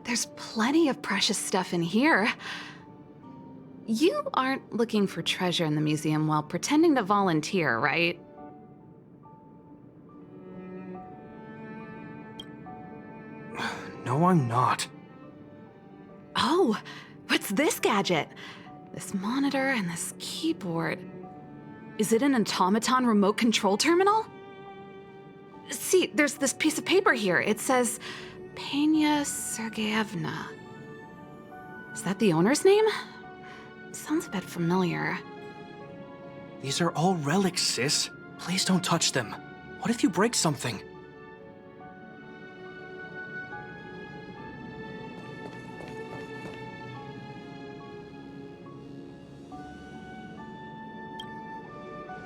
There's plenty of precious stuff in here. You aren't looking for treasure in the museum while pretending to volunteer, right? No, I'm not. Oh, what's this gadget? This monitor and this keyboard. Is it an automaton remote control terminal? See, there's this piece of paper here. It says, Pena Sergeyevna. Is that the owner's name? Sounds a bit familiar. These are all relics, sis. Please don't touch them. What if you break something?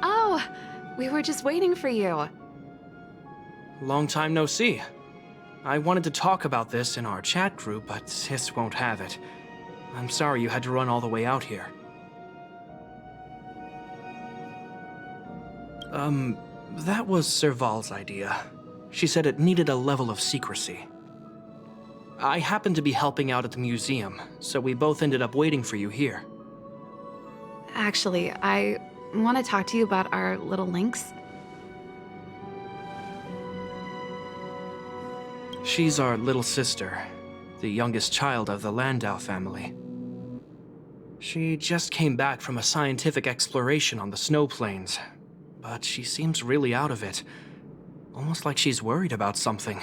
Oh, we were just waiting for you. Long time no see. I wanted to talk about this in our chat group, but sis won't have it. I'm sorry you had to run all the way out here. That was Serval's idea. She said it needed a level of secrecy. I happened to be helping out at the museum, so we both ended up waiting for you here. Actually, I want to talk to you about our little Lynx. She's our little sister, the youngest child of the Landau family. She just came back from a scientific exploration on the snow plains, but she seems really out of it, almost like she's worried about something.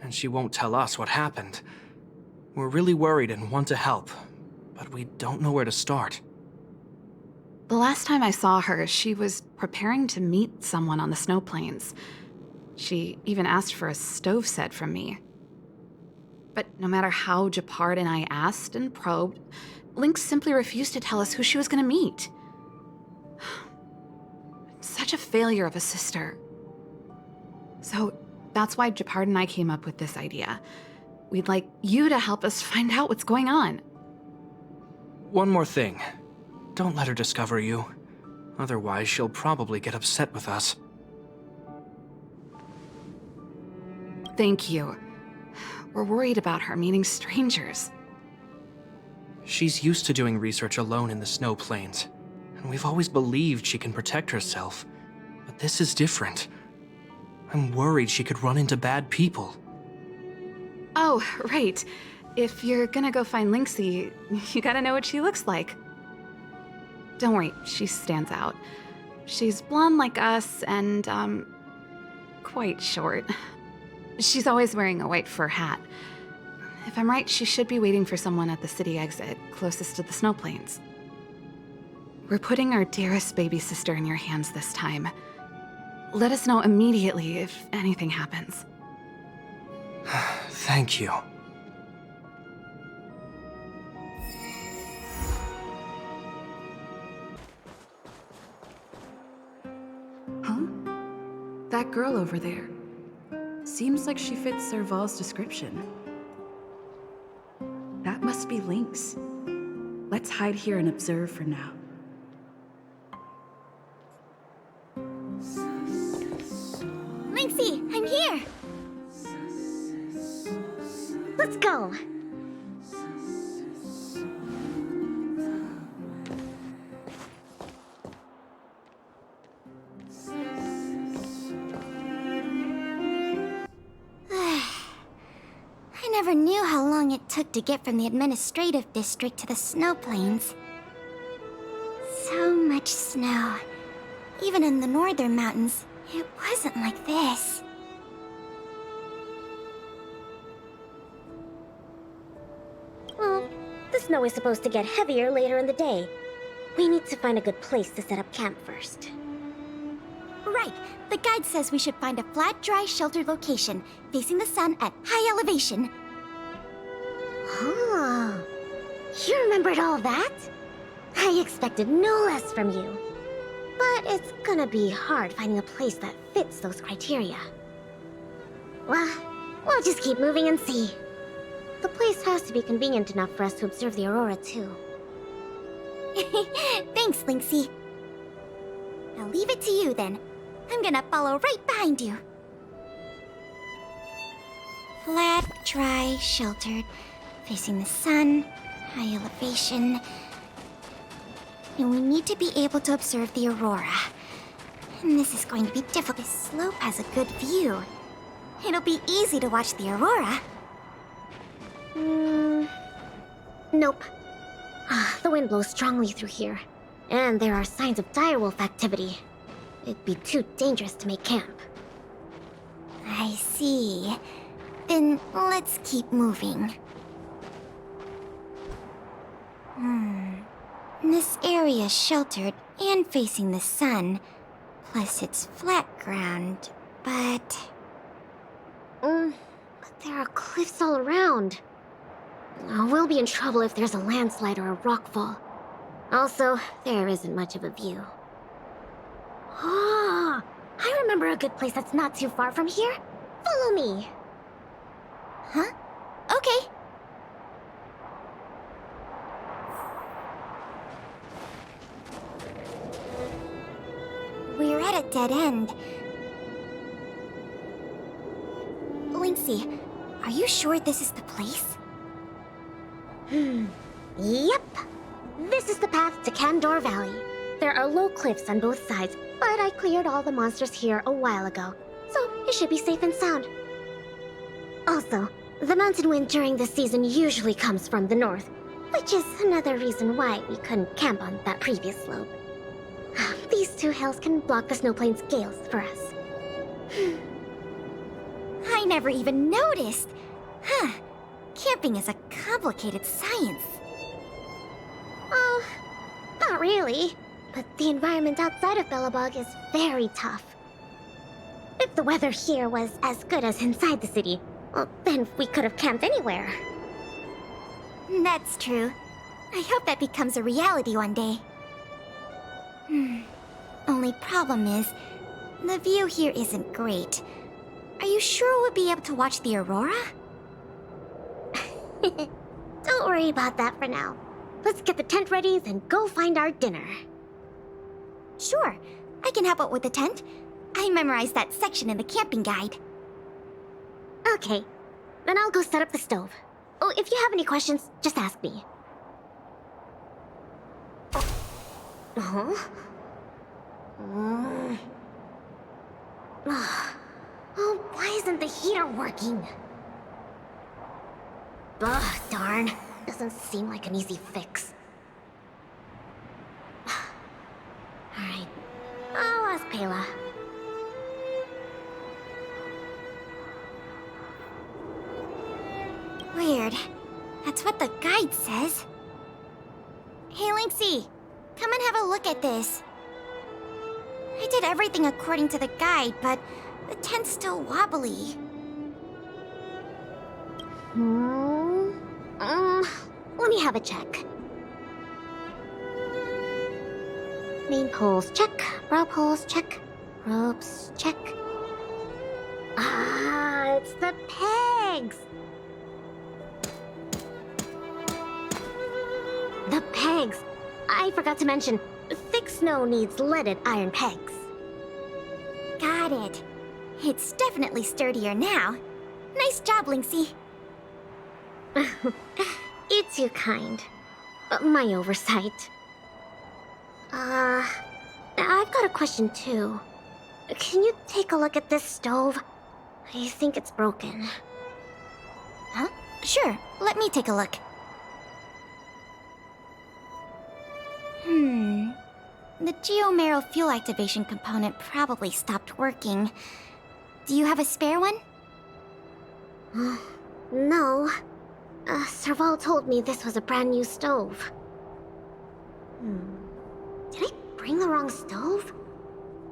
And she won't tell us what happened. We're really worried and want to help, but we don't know where to start. The last time I saw her, she was preparing to meet someone on the snow plains. She even asked for a stove set from me. But no matter how Japard and I asked and probed, Lynx simply refused to tell us who she was going to meet. Such a failure of a sister. So that's why Japard and I came up with this idea. We'd like you to help us find out what's going on. One more thing. Don't let her discover you. Otherwise, she'll probably get upset with us. Thank you. We're worried about her meeting strangers. She's used to doing research alone in the snow plains, and we've always believed she can protect herself. But this is different. I'm worried she could run into bad people. Oh, right. If you're gonna go find Lynxie, you gotta know what she looks like. Don't worry, she stands out. She's blonde like us and, quite short. She's always wearing a white fur hat. If I'm right, she should be waiting for someone at the city exit, closest to the snow plains. We're putting our dearest baby sister in your hands this time. Let us know immediately if anything happens. Thank you. Huh? That girl over there. Seems like she fits Serval's description. That must be Lynx. Let's hide here and observe for now. Lynxie, I'm here! Let's go! I never knew how long it took to get from the administrative district to the snow plains. So much snow. Even in the northern mountains, it wasn't like this. Well, the snow is supposed to get heavier later in the day. We need to find a good place to set up camp first. Right. The guide says we should find a flat, dry, sheltered location, facing the sun at high elevation. Oh, you remembered all that? I expected no less from you. But it's gonna be hard finding a place that fits those criteria. Well, we'll just keep moving and see. The place has to be convenient enough for us to observe the aurora, too. Thanks, Lynxie. I'll leave it to you, then. I'm gonna follow right behind you. Flat, dry, sheltered, facing the sun, high elevation. And we need to be able to observe the aurora. And this is going to be difficult. This slope has a good view. It'll be easy to watch the aurora. Nope. The wind blows strongly through here. And there are signs of direwolf activity. It'd be too dangerous to make camp. I see. Then let's keep moving. This area is sheltered and facing the sun. Plus it's flat ground, but there are cliffs all around. We'll be in trouble if there's a landslide or a rockfall. Also, there isn't much of a view. Ah, I remember a good place that's not too far from here. Follow me. Huh? Okay. We're at a dead end. Lynxy, are you sure this is the place? Yep. This is the path to Candor Valley. There are low cliffs on both sides, but I cleared all the monsters here a while ago, so it should be safe and sound. Also, the mountain wind during this season usually comes from the north, which is another reason why we couldn't camp on that previous slope. These two hills can block the snowplains' gales for us. I never even noticed. Huh. Camping is a complicated science. Oh, not really. But the environment outside of Bellabog is very tough. If the weather here was as good as inside the city, well, then we could have camped anywhere. That's true. I hope that becomes a reality one day. Only problem is, the view here isn't great. Are you sure we'll be able to watch the aurora? Don't worry about that for now. Let's get the tent ready, then go find our dinner. Sure, I can help out with the tent. I memorized that section in the camping guide. Okay, then I'll go set up the stove. Oh, if you have any questions, just ask me. Huh? Oh, why isn't the heater working? Ugh, darn. Doesn't seem like an easy fix. Alright, I'll ask Pela. Weird. That's what the guide says. Hey, Lynxy, come and have a look at this. I did everything according to the guide, but the tent's still wobbly. Let me have a check. Main poles, check. Rope holes, check. Ropes, check. Ah, it's the pegs! The pegs! I forgot to mention, thick snow needs leaded iron pegs. Got it. It's definitely sturdier now. Nice job, Lynxy. You're too kind. My oversight. I've got a question too. Can you take a look at this stove? I think it's broken. Huh? Sure, let me take a look. The geomarrow fuel activation component probably stopped working. Do you have a spare one? No. Serval told me this was a brand new stove. Did I bring the wrong stove?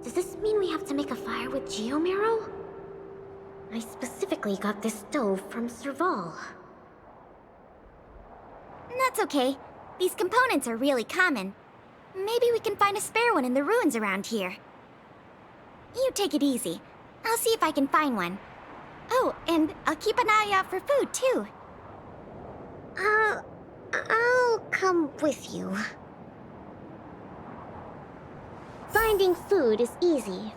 Does this mean we have to make a fire with geomarrow? I specifically got this stove from Serval. That's okay. These components are really common. Maybe we can find a spare one in the ruins around here. You take it easy. I'll see if I can find one. Oh, and I'll keep an eye out for food, too. I'll come with you. Finding food is easy,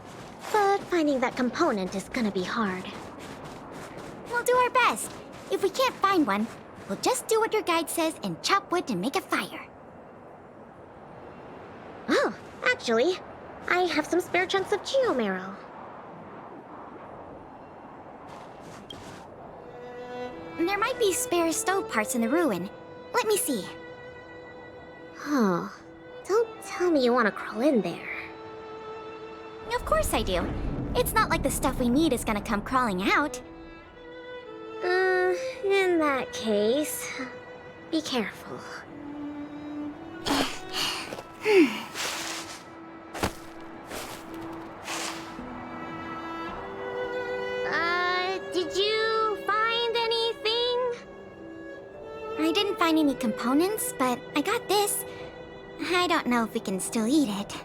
but finding that component is gonna be hard. We'll We'll do our best. If we can't find one, we'll just do what your guide says and chop wood to make a fire. Oh, actually, I have some spare chunks of geomarrow. There might be spare stove parts in the ruin. Let me see. Oh, don't tell me you want to crawl in there. Of course I do. It's not like the stuff we need is gonna come crawling out. In that case, be careful. Did you find anything? I didn't find any components, but I got this. I don't know if we can still eat it.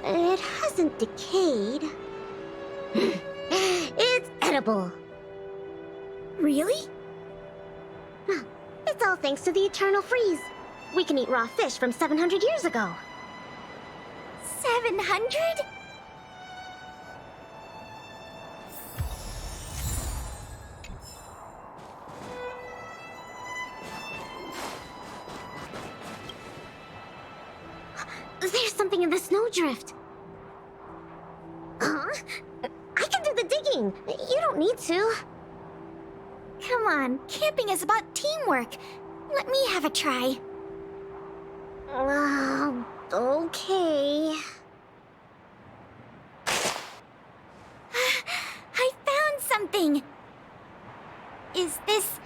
It hasn't decayed. It's edible. Really? It's all thanks to the eternal freeze. We can eat raw fish from 700 years ago. 700? There's something in the snowdrift. Huh? I can do the digging. You don't need to. Come on, camping is about teamwork. Let me have a try. Okay. I found something. Is this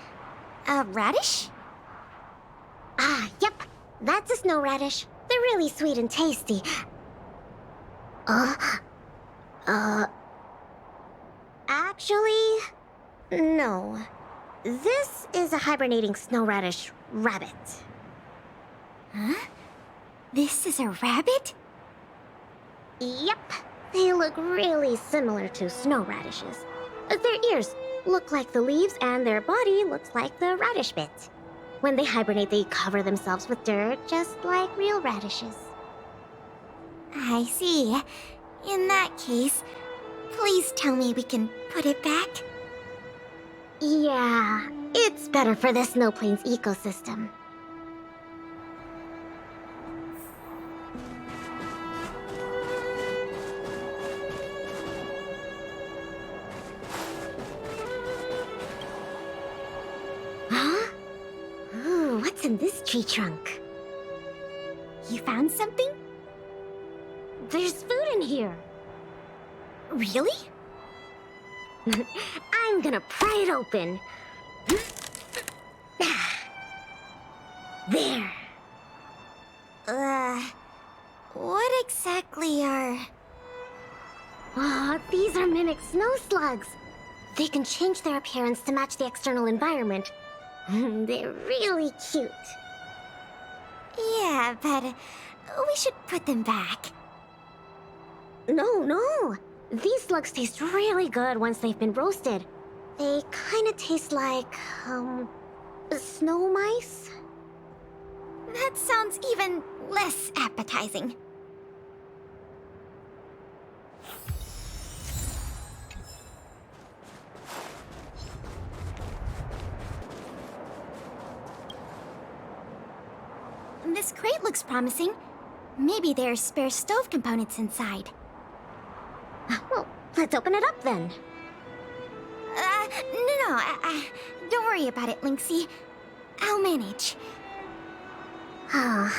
a radish? Yep. That's a snow radish. They're really sweet and tasty. Actually, no. This is a hibernating snow radish rabbit. Huh? This is a rabbit? Yep. They look really similar to snow radishes. Their ears look like the leaves and their body looks like the radish bit. When they hibernate, they cover themselves with dirt, just like real radishes. I see. In that case, please tell me we can put it back. Yeah, it's better for the Snow Plains ecosystem. Huh? Ooh, what's in this tree trunk? You found something? There's food in here. Really? I'm gonna pry it open. There. What exactly are... Oh, these are mimic snow slugs. They can change their appearance to match the external environment. They're really cute. Yeah, but we should put them back. No. These slugs taste really good once they've been roasted. They kind of taste like, snow mice? That sounds even less appetizing. This crate looks promising. Maybe there's spare stove components inside. Well, let's open it up then. No. Don't worry about it, Lynxy. I'll manage. Ah.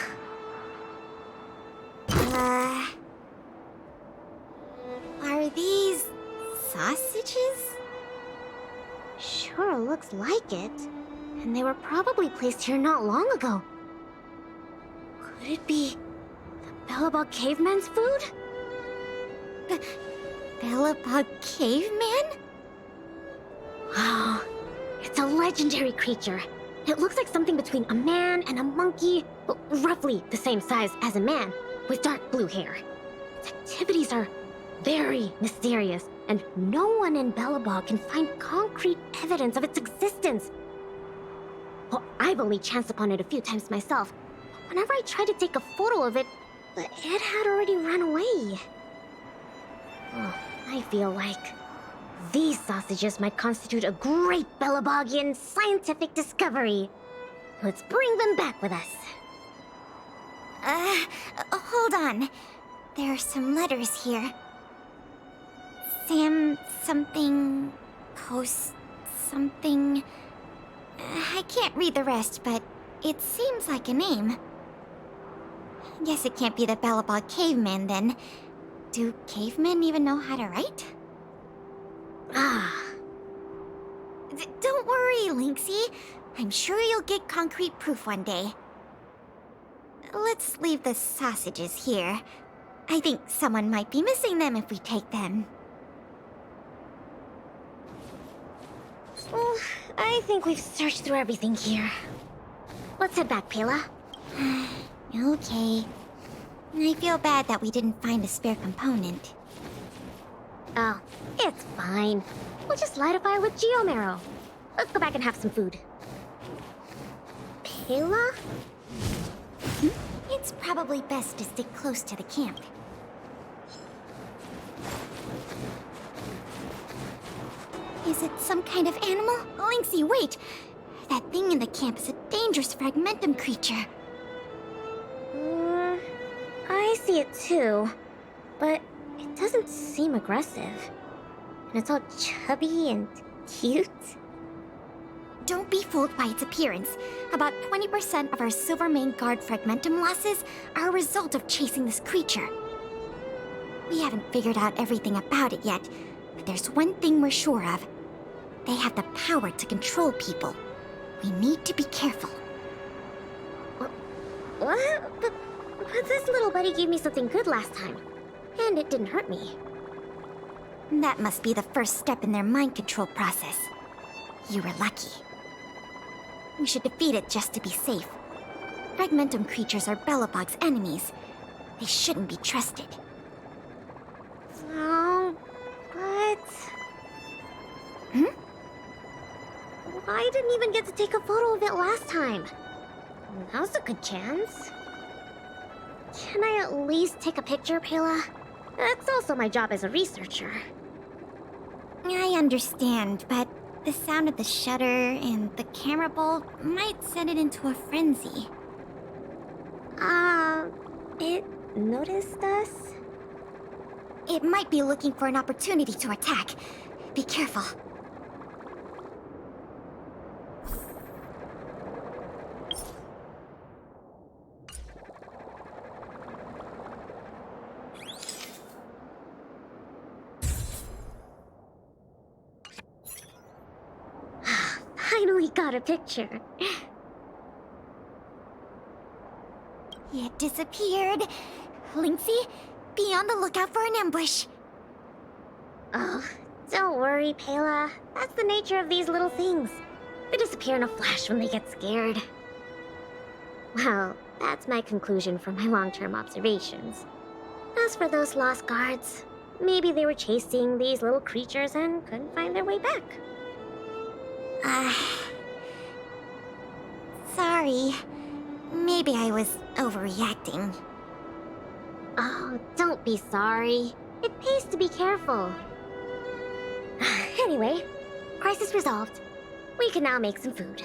Are these sausages? Sure looks like it. And they were probably placed here not long ago. Could it be the Bellabog caveman's food? Bellabog caveman? Oh, it's a legendary creature. It looks like something between a man and a monkey, well, roughly the same size as a man, with dark blue hair. Its activities are very mysterious, and no one in Bellabog can find concrete evidence of its existence. Well, I've only chanced upon it a few times myself. Whenever I tried to take a photo of it, it had already run away. Oh, I feel like these sausages might constitute a great Belabogian scientific discovery. Let's bring them back with us. Hold on. There are some letters here. Sam something... Post something... I can't read the rest, but it seems like a name. Guess it can't be the Belobog caveman, then. Do cavemen even know how to write? Ah, Don't worry, Lynxy. I'm sure you'll get concrete proof one day. Let's leave the sausages here. I think someone might be missing them if we take them. well, I think we've searched through everything here. Let's head back, Pela. Okay. I feel bad that we didn't find a spare component. Oh, it's fine. We'll just light a fire with geomarrow. Let's go back and have some food. Pela? It's probably best to stick close to the camp. Is it some kind of animal? Lynxy, wait! That thing in the camp is a dangerous fragmentum creature. I see it too. But it doesn't seem aggressive. And it's all chubby and cute. Don't be fooled by its appearance. About 20% of our Silvermane Guard fragmentum losses are a result of chasing this creature. We haven't figured out everything about it yet, but there's one thing we're sure of. They have the power to control people. We need to be careful. What? But this little buddy gave me something good last time. And it didn't hurt me. That must be the first step in their mind control process. You were lucky. We should defeat it just to be safe. Fragmentum creatures are Belobog's enemies. They shouldn't be trusted. Oh, but... I didn't even get to take a photo of it last time. Now's a good chance. Can I at least take a picture, Pela? That's also my job as a researcher. I understand, but the sound of the shutter and the camera bulb might send it into a frenzy. It noticed us? It might be looking for an opportunity to attack. Be careful. Finally got a picture. It disappeared. Lynxy, be on the lookout for an ambush. Oh, don't worry, Pela. That's the nature of these little things. They disappear in a flash when they get scared. Well, that's my conclusion from my long-term observations. As for those lost guards, maybe they were chasing these little creatures and couldn't find their way back. Sorry. Maybe I was overreacting. Oh, don't be sorry. It pays to be careful. Anyway, crisis resolved. We can now make some food.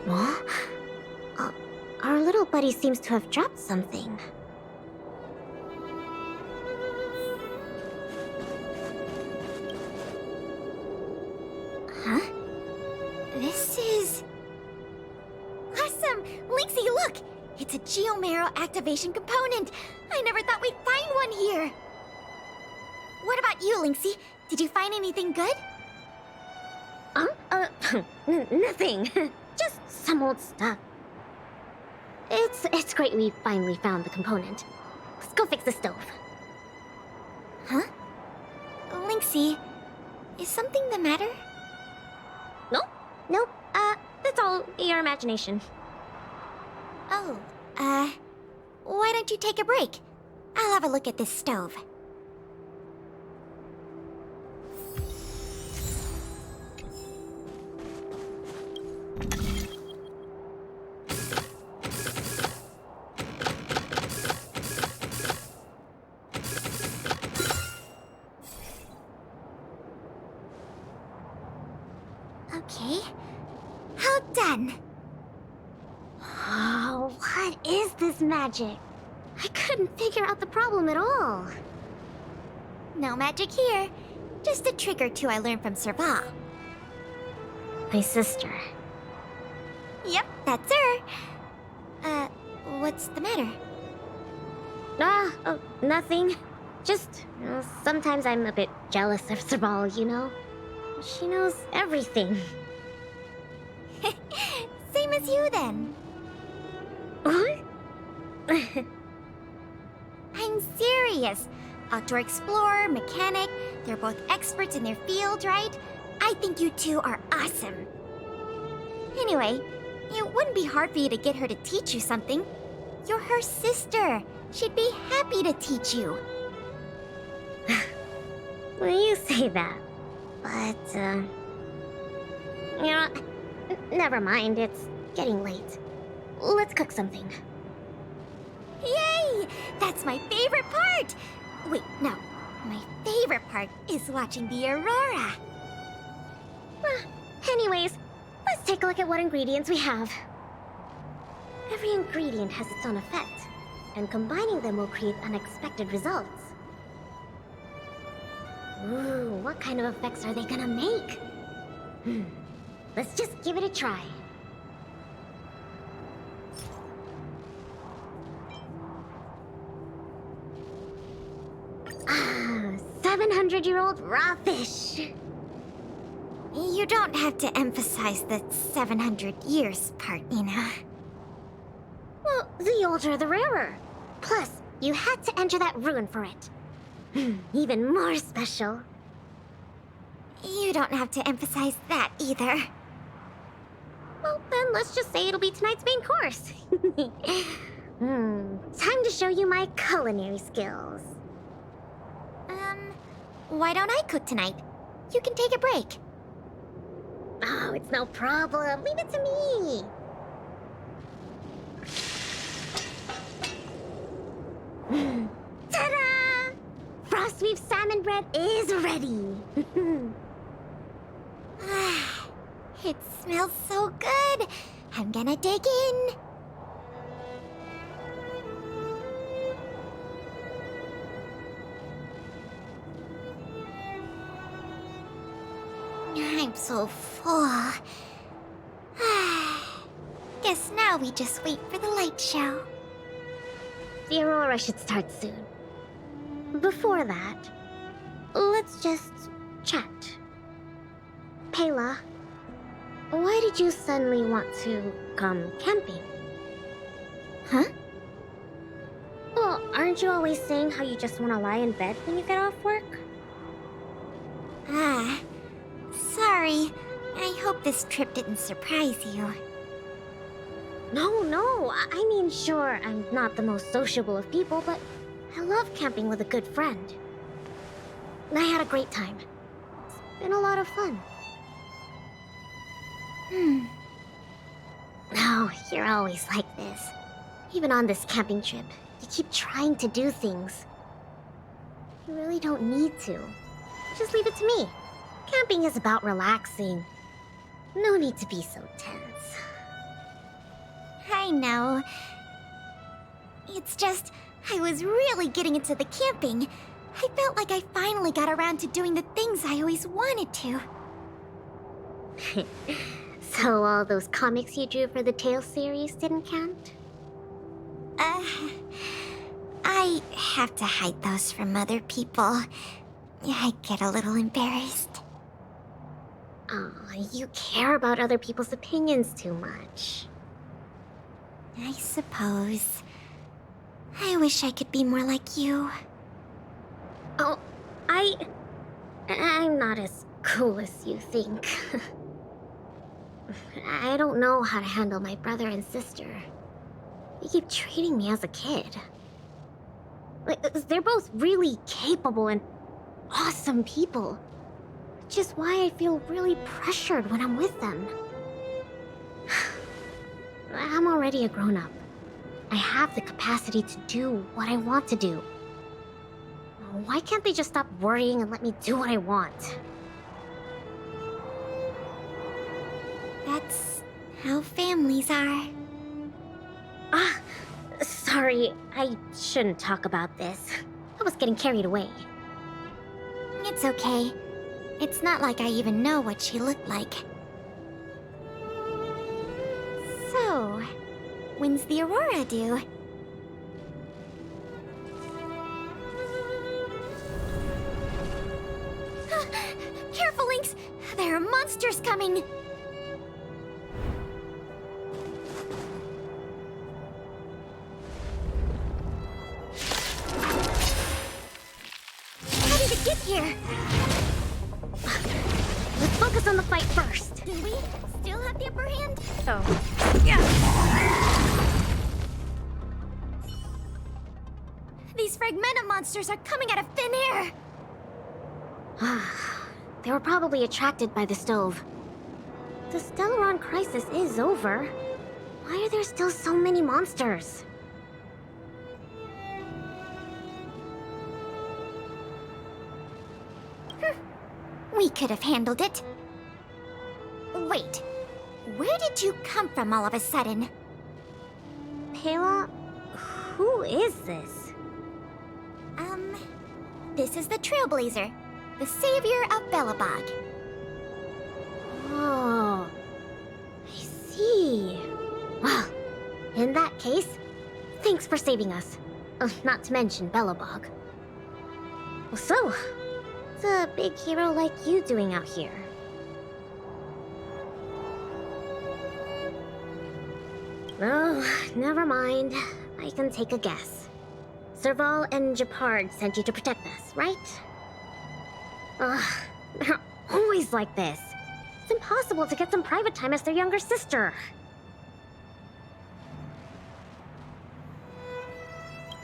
Huh? Our little buddy seems to have dropped something. Huh? This is... Awesome! Lynxy, look! It's a geomarrow activation component! I never thought we'd find one here! What about you, Lynxy? Did you find anything good? Nothing. Just some old stuff. It's great we finally found the component. Let's go fix the stove. Huh? Lynxy, is something the matter? Nope. It's all your imagination. Oh, why don't you take a break? I'll have a look at this stove. Okay. How done? Oh, what is this magic? I couldn't figure out the problem at all. No magic here. Just a trick or two I learned from Serval. My sister. Yep, that's her. What's the matter? Oh, nothing. Just, sometimes I'm a bit jealous of Serval, you know? She knows everything. Same as you then. What? I'm serious. Outdoor explorer, mechanic, they're both experts in their field, right? I think you two are awesome. Anyway, it wouldn't be hard for you to get her to teach you something. You're her sister. She'd be happy to teach you. Well, you say that. But, never mind. It's getting late. Let's cook something. Yay! That's my favorite part! Wait, no. My favorite part is watching the aurora. Anyways, let's take a look at what ingredients we have. Every ingredient has its own effect, and combining them will create unexpected results. Ooh, what kind of effects are they gonna make? Let's just give it a try. Ah, 700-year-old raw fish. You don't have to emphasize the 700 years part, Ina. Well, the older the rarer. Plus, you had to enter that rune for it. Even more special. You don't have to emphasize that either. Well, then let's just say it'll be tonight's main course. Time to show you my culinary skills. Why don't I cook tonight? You can take a break. Oh, it's no problem. Leave it to me. Ta-da! Frost beef salmon bread is ready. It smells so good. I'm gonna dig in. I'm so full. Guess now we just wait for the light show. The aurora should start soon. Before that, let's just chat. Pela, why did you suddenly want to come camping? Huh? Well, aren't you always saying how you just want to lie in bed when you get off work? Sorry. I hope this trip didn't surprise you. No, I mean, sure, I'm not the most sociable of people, but I love camping with a good friend. I had a great time. It's been a lot of fun. Oh, you're always like this. Even on this camping trip, you keep trying to do things. You really don't need to. Just leave it to me. Camping is about relaxing. No need to be so tense. I know. It's just, I was really getting into the camping. I felt like I finally got around to doing the things I always wanted to. So all those comics you drew for the Tales series didn't count? I have to hide those from other people. I get a little embarrassed. Oh, you care about other people's opinions too much. I suppose. I wish I could be more like you. Oh, I'm not as cool as you think. I don't know how to handle my brother and sister. They keep treating me as a kid. Like, they're both really capable and awesome people. Which is why I feel really pressured when I'm with them. I'm already a grown-up. I have the capacity to do what I want to do. Why can't they just stop worrying and let me do what I want? That's how families are. Ah, sorry, I shouldn't talk about this. I was getting carried away. It's okay. It's not like I even know what she looked like. So, when's the aurora due? Careful, Lynx! There are monsters coming! How did it get here? Let's focus on the fight first. Do we still have the upper hand? Oh, yeah. These fragmentum monsters are coming out of thin air! They were probably attracted by the stove. The Stellaron crisis is over. Why are there still so many monsters? We could have handled it. Wait, where did you come from all of a sudden? Pela, who is this? This is the Trailblazer, the savior of Belobog. Oh, I see. Well, in that case, thanks for saving us. Not to mention Belobog. So, what's a big hero like you doing out here? Oh, never mind. I can take a guess. Serval and Japard sent you to protect us, right? Ugh, they're always like this. It's impossible to get some private time as their younger sister.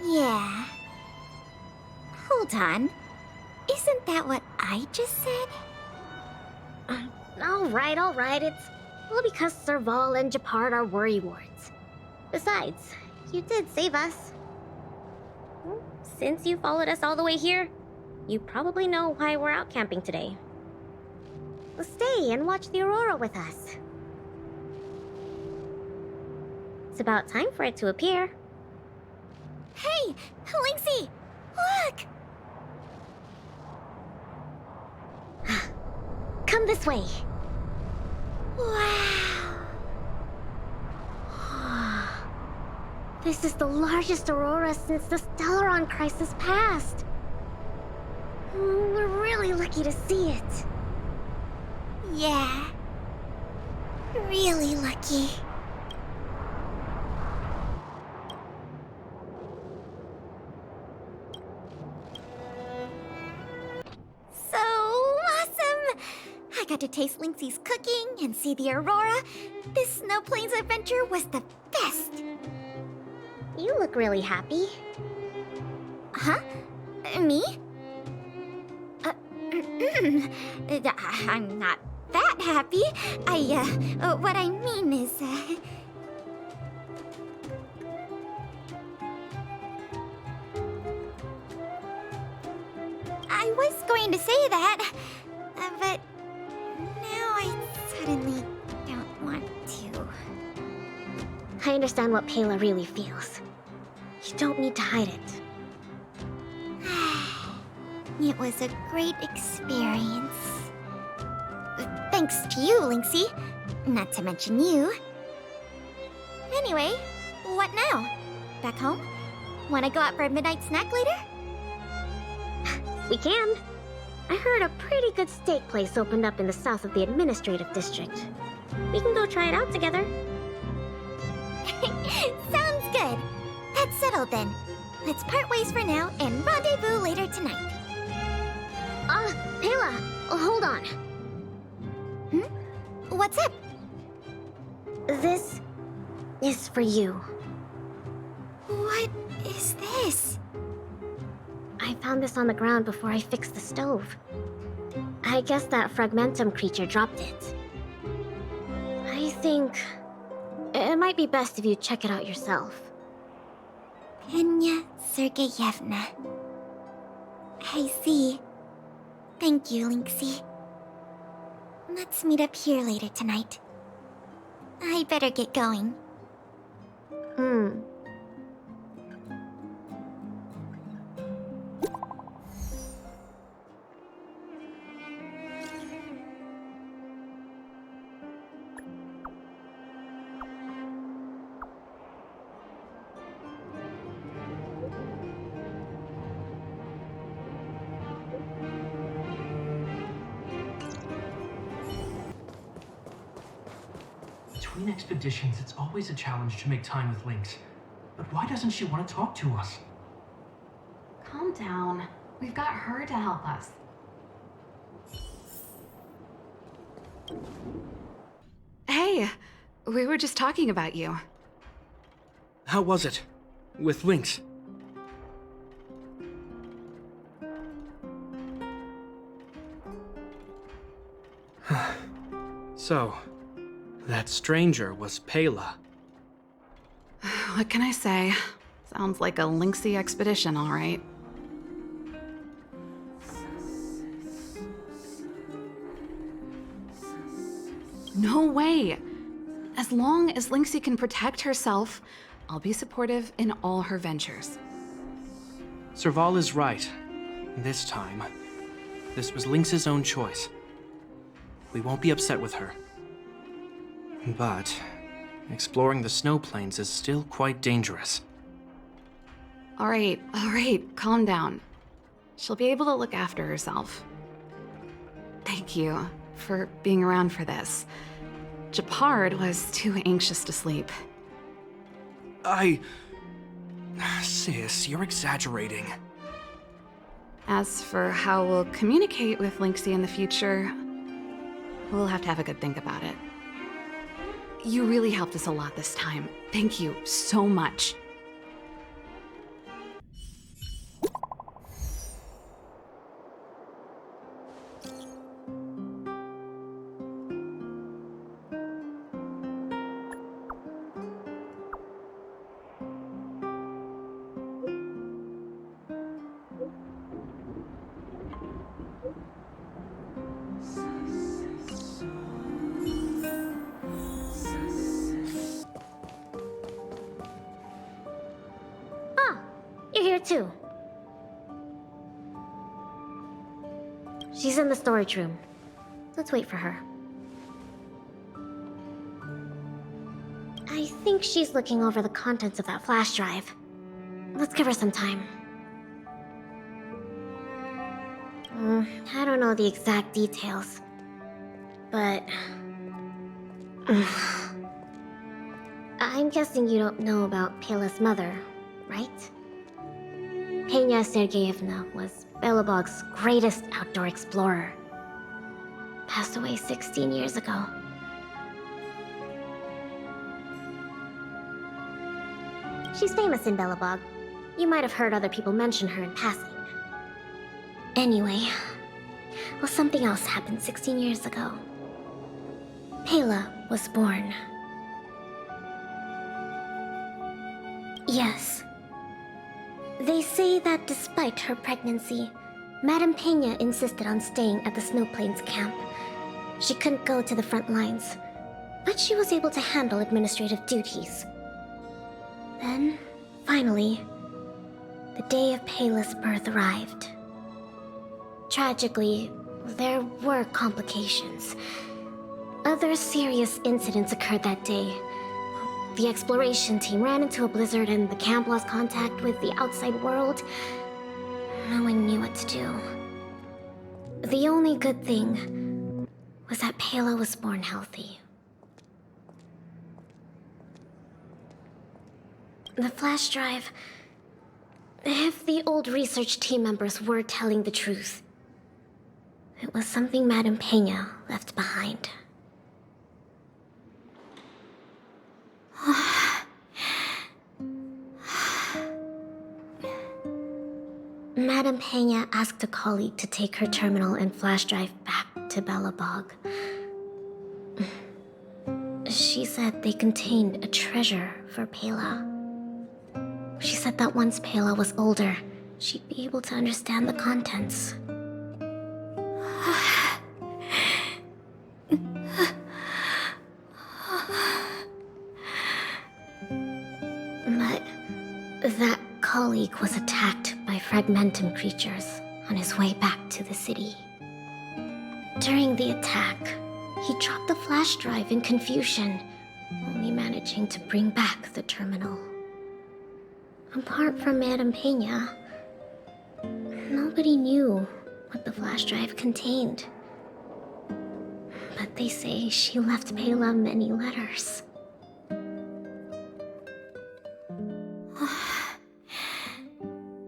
Yeah. Hold on. Isn't that what I just said? All right. It's all because Serval and Japard are worrywards. Besides, you did save us. Since you followed us all the way here, you probably know why we're out camping today. Stay and watch the aurora with us. It's about time for it to appear. Hey, Lynxie! Look! Come this way. Wow! This is the largest aurora since the Stellaron crisis passed. We're really lucky to see it. Yeah. Really lucky. So awesome! I got to taste Lynxie's cooking and see the aurora. This Snow Plains adventure was the best! You look really happy. Huh? Me? I'm not that happy. What I mean is, I was going to say that, but now I suddenly don't want to. I understand what Pela really feels. You don't need to hide it. It was a great experience. Thanks to you, Lynxie. Not to mention you. Anyway, what now? Back home? Wanna go out for a midnight snack later? We can. I heard a pretty good steak place opened up in the south of the administrative district. We can go try it out together. Sounds good. That's settled then. Let's part ways for now and rendezvous later tonight. Pela, hold on. What's up? This is for you. What is this? I found this on the ground before I fixed the stove. I guess that fragmentum creature dropped it. I think it might be best if you check it out yourself. Penya Sergeyevna. I see. Thank you, Lynxie. Let's meet up here later tonight. I better get going. Between expeditions, it's always a challenge to make time with Lynx. But why doesn't she want to talk to us? Calm down. We've got her to help us. Hey, we were just talking about you. How was it? With Lynx? So, that stranger was Pela. What can I say? Sounds like a Lynxy expedition, all right. No way! As long as Lynxy can protect herself, I'll be supportive in all her ventures. Serval is right. This time, this was Lynx's own choice. We won't be upset with her. But exploring the snow plains is still quite dangerous. All right, calm down. She'll be able to look after herself. Thank you for being around for this. Japard was too anxious to sleep. Sis, you're exaggerating. As for how we'll communicate with Lynxy in the future, we'll have to have a good think about it. You really helped us a lot this time. Thank you so much. You're here too. She's in the storage room. Let's wait for her. I think she's looking over the contents of that flash drive. Let's give her some time. I don't know the exact details, but... I'm guessing you don't know about Pela's mother, right? Pena Sergeyevna was Belobog's greatest outdoor explorer. Passed away 16 years ago. She's famous in Belobog. You might have heard other people mention her in passing. Anyway, well, something else happened 16 years ago. Pela was born. Yes. They say that despite her pregnancy, Madame Pena insisted on staying at the Snow Plains camp. She couldn't go to the front lines, but she was able to handle administrative duties. Then, finally, the day of Pela's birth arrived. Tragically, there were complications. Other serious incidents occurred that day. The exploration team ran into a blizzard and the camp lost contact with the outside world. No one knew what to do. The only good thing was that Pela was born healthy. The flash drive... If the old research team members were telling the truth, it was something Madame Pena left behind. Madame Pena asked a colleague to take her terminal and flash drive back to Belobog. She said they contained a treasure for Pela. She said that once Pela was older, she'd be able to understand the contents. Lake was attacked by fragmentum creatures on his way back to the city. During the attack, he dropped the flash drive in confusion, only managing to bring back the terminal. Apart from Madame Peña, nobody knew what the flash drive contained. But they say she left Pela many letters.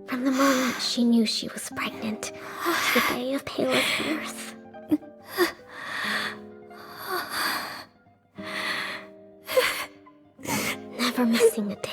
From the moment she knew she was pregnant to the day of Pela's birth. Never missing a day.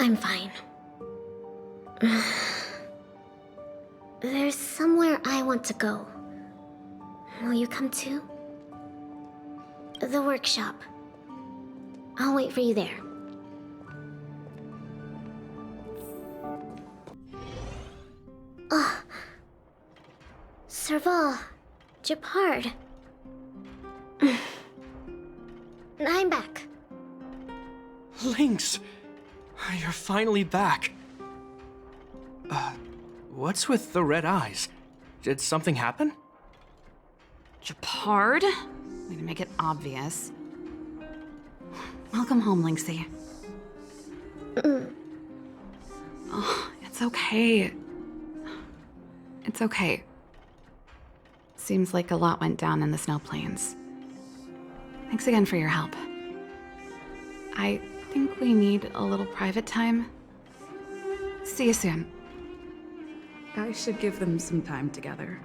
I'm fine. There's somewhere I want to go. Will you come too? The workshop. I'll wait for you there. Oh. Serval. Japard. I'm back. Lynx! You're finally back. What's with the red eyes? Did something happen? Japard? Way to make it obvious. Welcome home, Lynxie. Oh, it's okay. It's okay. Seems like a lot went down in the snow plains. Thanks again for your help. I think we need a little private time. See you soon. I should give them some time together.